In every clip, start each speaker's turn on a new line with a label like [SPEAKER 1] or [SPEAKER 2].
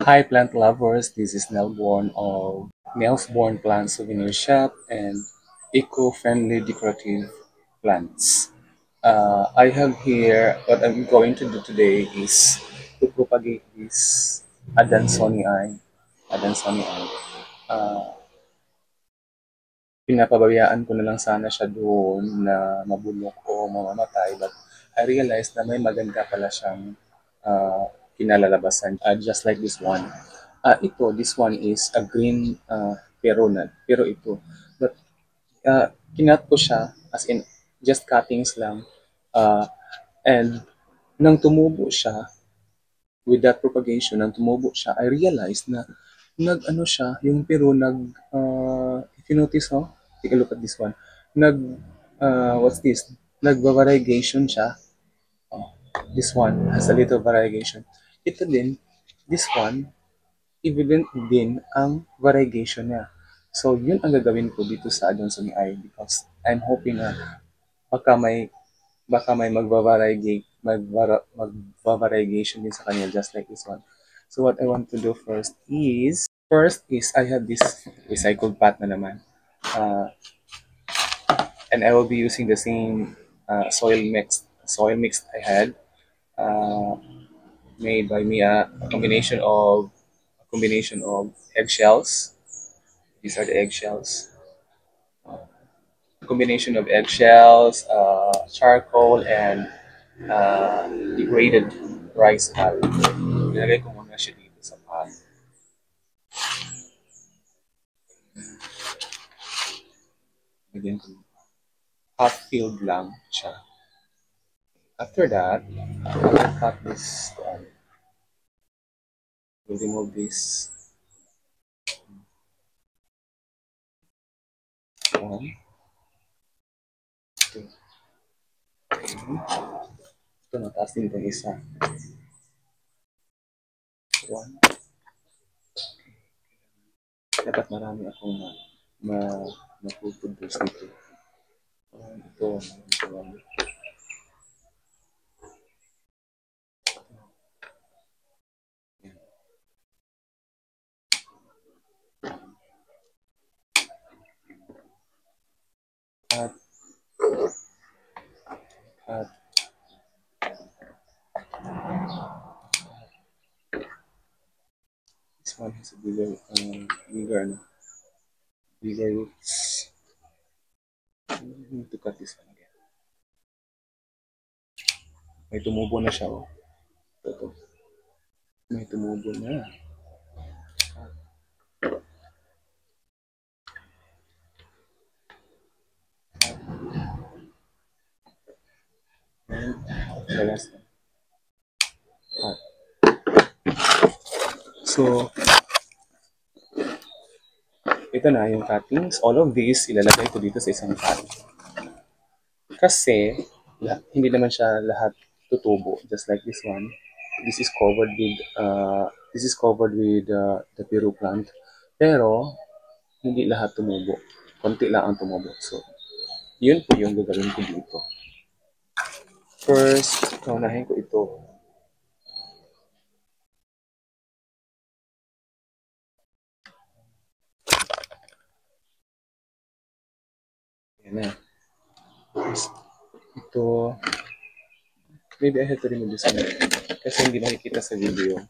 [SPEAKER 1] Hi plant lovers, this is Nelborn of Nelsborn Plant Souvenir Shop and Eco-Friendly Decorative Plants. I have here, what I'm going to do today is to propagate this Adansonii. Adansonii. Uh, Pinapabayaan ko na lang sana siya doon na mabulok o mamamatay, but I realized na may maganda pala siyang kinalalabasan, just like this one. This one is a green pero ito. But kinat ko siya, as in, just cuttings lang. Uh, and nang tumubo siya, with that propagation, nang tumubo siya, I realized na nag-ano siya, yung pero if you notice, oh, take a look at this one. What's this? Nag-variegation siya. Oh, this one has a little variegation. Ito din, this one, evident din ang variegation niya. So, yun ang gagawin ko dito sa Johnson I because I'm hoping na baka may magva-variegation din sa kanya just like this one. So what I want to do first is I have this recycled pot na naman. And I will be using the same soil mix I had uh, made by me a combination of eggshells. These are the eggshells. Combination of eggshells, charcoal, and degraded rice hull. Nilagay ko muna siya dito sa pot. Lagyan ko. Half filled lang siya. After that, I will cut this. We'll remove this one, two, three. Ito, nataas din itong isa. One. Dapat marami akong mapupuntos dito. Ito. At, at, this one has a bigger roots. I need to cut this one again. May tumubo na siya, oh. Ito. May tumubo na. And the last one. So, ito na yung cuttings. All of these, ilalagay ko dito sa isang pot. Kasi, hindi naman siya lahat tutubo. Just like this one. This is covered with the Peru plant. Pero, hindi lahat tumubo. Konti lang ang tumubo. So, yun po yung gagawin ko dito. First, kaunahin ko ito. Yan na. Ito, maybe I have to remove this one. Kasi hindi nakikita sa video.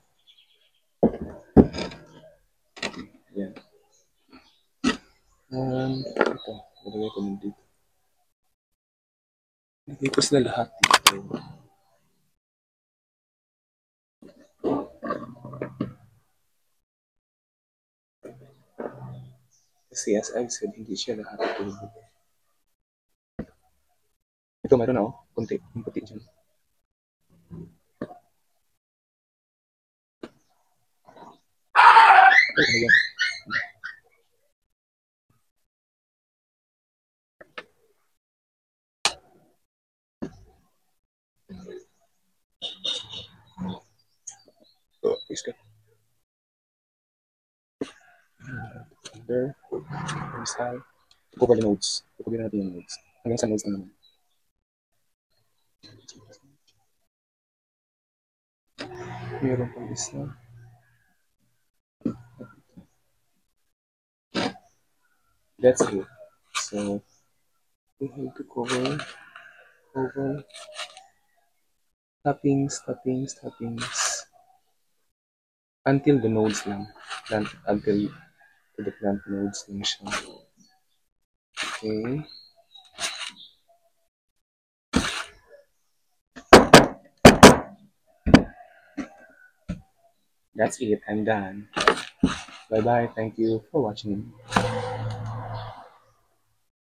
[SPEAKER 1] Yan. Ito, nalagay ko muna dito. Nalagay ko sila lahat dito. Kasi as I've said, hindi siya lahat tubo. Ito, meron na, oh. Kunti. Yung puti dyan. Ay, ano yan? So, please go. There. There's high. Cover the nodes. Cover natin yung nodes. Hanggang sa nodes na naman. Meron pang isa. That's it. So we have to cover, toppings, until the nodes lang. Until to the plant nodes lang siya. Okay. That's it. I'm done. Bye bye. Thank you for watching.